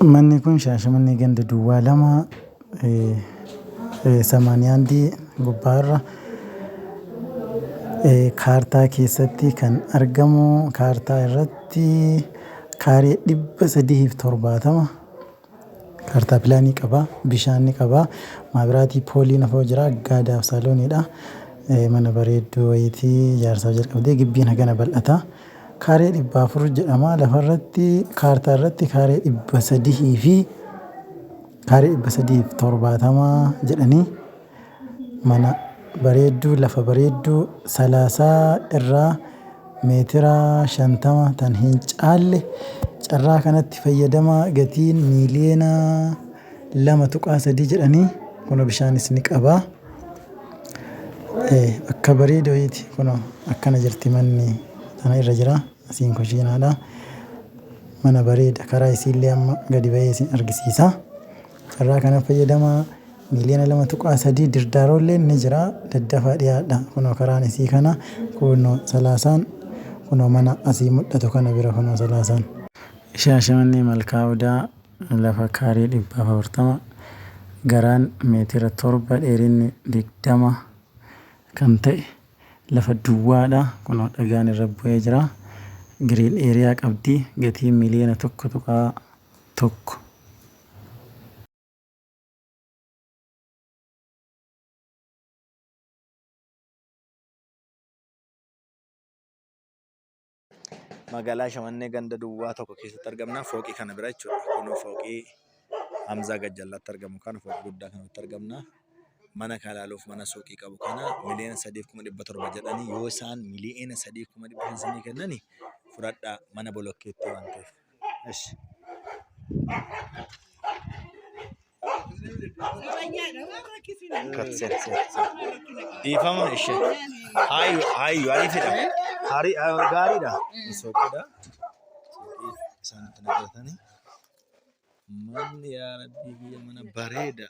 Manni kun Shaashamannee ganda duwwaa lama Samaaniyaandii gubbaarra kaartaa keessatti kan argamu. Kaartaa irratti kaaree 370 kaartaa pilaanii qaba. Bishaan ni qaba. Maabiraatii pooliin afoo jira. Gaadaaf saalooniidha. Mana bareedduu wayitii ijaarsaaf jalqabdee gibbiin hagana bal'ata. Kaaree 400 jedhama. Lafarratti kaartaa irratti kaaree 300 fi kaaree 370 jedhanii mana bareedduu lafa bareedduu 30 irraa meetira 50 tan hin caalle carraa kanatti fayyadama. Gatiin miiliyoona 2.3 jedhanii kun bishaanis ni qaba. Akka bareedu wayiiti kun akkana jirti manni tana irra jira. Asiin kushiinaadha. Mana bareeda karaa isiillee amma gadi ba'ee isin argisiisa. Carraa kana fayyadama. Miiliyoona 2.3 dirdaarollee ni jira. Daddafaa dhiyaadha. Kunoo karaan isii kana kunoo 30 kunoo mana asii mul'atu kana bira kunoo 30. Shaashamannee Malkaa Odaa lafa kaaree 440 garaan meetira 7 dheerinni 20 kan ta'e lafa duwwaadha. Kunoo dhagaan irra bu'ee jira. Giriin eeriyaa qabdi. Gatiin miiliyoona 1.1. Magaalaa Shaashamannee ganda duwwaa tokko keessatti argamna. Fooqii kana bira jechuudha. Kunoo fooqii Hamzaa Gajjallaatti argamu kana fooqii guddaa kanatti argamna. Mana kalaaluuf mana suuqii qabu kana miiliyoona 3,700 jedhanii yoo isaan miiliyoona 3,500 kennani fudhadhaa mana bolokkeetti waan ta'eef. Eshi. Dhiifama ishee. Haayyu ariifidha. Gaariidha. Suuqiidha. Suuqii isaanitti naqatanii. Manni yaa Rabbii biyya mana bareeda.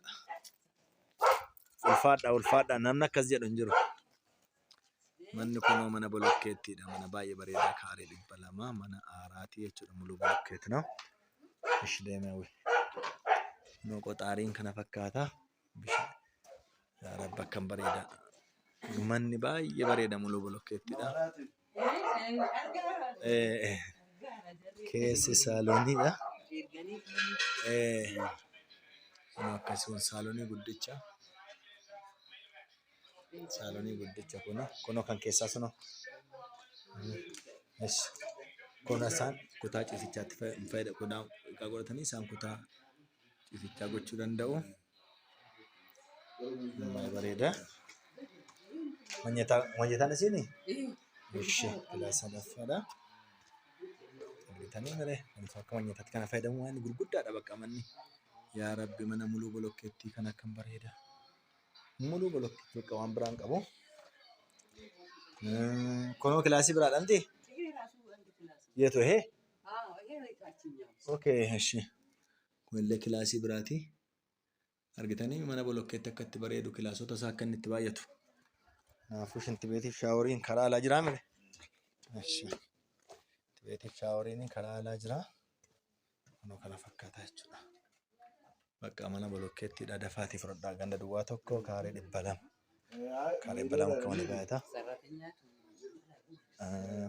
Ulfaadha. Namni akkas jedhu hin jiru. Manni kunoo mana bolokkeettiidha. Mana baay'ee bareedaa kaaree 200 mana aaraatii jechuudha. Muluu bolokkeetina. Ishi deemee wayii. Kunoo qoxaariin kana fakkaata. Bishaan. Yaa Rabbi akkam bareeda. Manni baay'ee bareeda muluu bolokkeettiidha. Keessi saalooniidha. Kunoo akkasumas saaloonii guddicha. Saaloonii guddicha kunoo kan keessaa sunoo. Kun isaan kutaa ciisichaatti fayyadamu. Kutaa godhatanii isaan kutaa ciisichaa gochuu danda'u. Bareeda. Manyataan isiini? Ishee kilaasa sadaffaadha. Argitanii miree akka manyataatti kana fayyadamu waan gurguddaadha bakka manni. Yaa Rabbi mana muluu bolokkeettii kan akkam bareeda. Muluu bolokkeettii bakka waan biraan qabu. Kunoo kilaasii biraadhaan ta'e? Yeetu hee? Okay, eshi. Kunillee kilaasii biraati. Argitanii mana bolokkeetti akka itti bareedu kilaasota isaa akka inni itti baay'atu. Kanaafuu shinti beetiif shaaworiin karaa alaa jiraa mire? Eshi. Shinti beetiif shaaworiin karaa alaa jiraa. Kunoo kana fakkaata jechuudha. Bakka mana bolokkeettiidha. Dafaatii fudhadhaa ganda duwwaa tokko kaaree 200. Kaaree 200 akka malee baay'ata.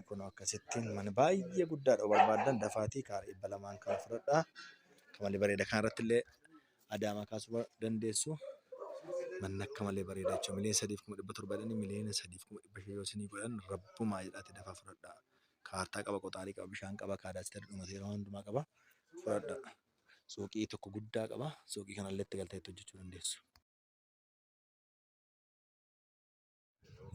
Kunoo akkasittiin mana baay'ee guddaadha barbaadan dafaatii kaaree 200 kan fudhadhaa. Akka malee bareeda. Kan irratti illee Adaamaa kaasuu dandeessu. Manni akka malee bareeda jechuudha. Miiliyoona 3,700 miiliyoona 3,500 yoo isinii godhan rabbumaa jedhaatti dafaa fudhadhaa. Kaartaa qaba, qoxaarii qaba, bishaan qaba, kaadaastera dhumatee yeroo hundumaa qaba. Fudhadhaa. Suuqii tokko guddaa qaba. Suuqii kanallee itti galtee hojjechuu dandeessu.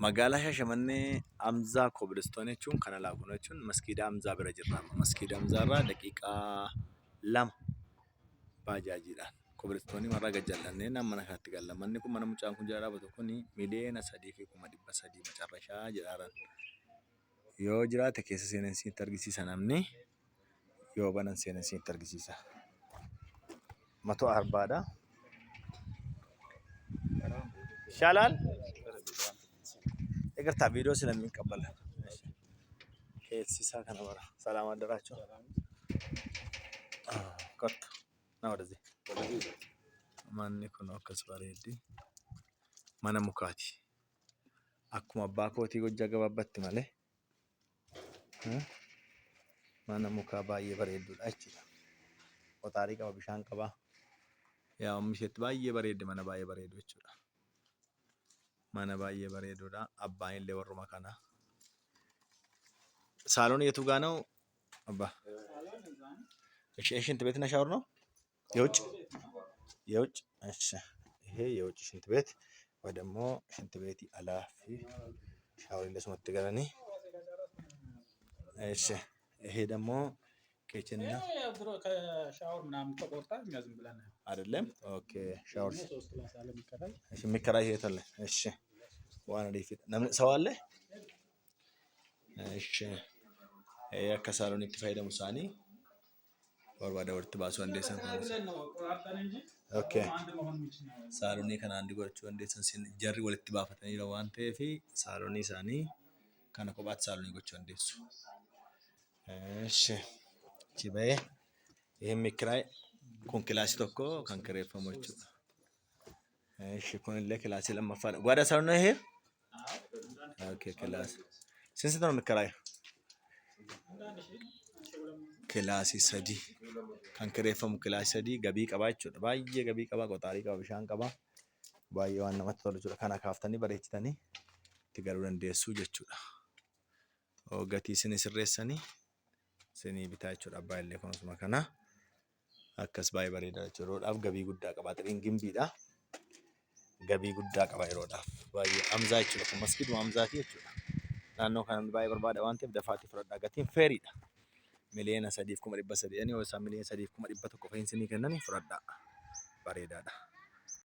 Magaalaa Shaashamannee Hamzaa Kobilistoon jechuun kana laakuun jechuun maskiida Hamzaa bira jirra. Maskiida Hamzaa irraa daqiiqaa 2 baajaajiidhaan. Kobilistoonii marraa gajjallannee mana kanatti galla. Manni kun mana mucaan kun jala dhaabatu kun miiliyoona 3,300 macarrashaa jedhaaran. Yoo jiraate keessa seenanii itti argisiisa namni. Yoo banan seenanii itti argisiisa. 140 dha. Shaalaan? Egertaa viidiyoo silamin qabbala. Keessi isaa kana bara. Salaamaa daraachuu. Kottu. Na wadazi. Manni kun akkas bareeddi. Mana mukaati. Akkuma abbaa kootii hojjaa gabaabatti malee. Mana mukaa baay'ee bareedduudha jechuudha. Qotaarii qaba, bishaan qaba. Yaa oomishetti baay'ee bareeddi, mana baay'ee bareedu jechuudha. Mana baay'ee bareeduudha. Abbaan illee warruma kana. ሳሎን የቱ ጋ ነው አባ? እሺ ሽንት ቤትና ሻወር ነው? የውጭ የውጭ። እሺ ይሄ የውጭ ሽንት ቤት ወይ ደግሞ ሽንት ቤት አላፊ ሻወር ለስመት ገረኒ። እሺ ይሄ ደግሞ ኪችን ነው። ድሮ ከሻወር ምናምን ተቆርጣ እኛ ዝም ብለን አይደለም። ኦኬ ሻወር እሺ የሚከራይ የት አለ? እሺ ዋና ዲፊት ሰው አለ? እሺ akka saaloon itti fayyadamu isaanii barbaada walitti baasuu dandeessan. Okay. Saaloonii kana handi godhachuu dandeessan jarri walitti baafataniira waan ta'eef saaloonii isaanii kana kophaatti saaloonii gochuu dandeessu. Eeshi achi bahee ይሄም የሚከራይ kun kilaasii tokko kan kireeffamu jechuudha. Eeshi kun illee kilaasii lammaffaadha. ጓዳ ሳሎን ነው ይሄ? Okay kilaasii. Sinsi ነው የሚከራይ? Kilaasii sadii kan kireeffamu kilaasii sadii gabii qabaa jechuudha. Baay'ee gabii qabaa, qotaarii qaba, bishaan qaba. Baay'ee waan namatti tolu jechuudha. Kana kaaftanii bareechitanii itti galuu dandeessu jechuudha. Gatii isin sirreessanii isinii bitaa jechuudha. Abbaa illee kunuunsuma kana akkas baay'ee bareeda jechuudha. Yeroodhaaf gabii guddaa qaba. Xiriin gimbiidha. Gabii guddaa qaba yeroodhaaf. Baay'ee amzaa jechuudha. Kun maskiiduma amzaati jechuudha. Naannoo kana baay'ee barbaada waan ta'eef dafaatii fudhadhaa. Gatiin feeriidha. Miliyoona 3,300 yoo isaan miliyoona 3,100 fa'iinsinii kennanii fudhadhaa. Bareedaadha.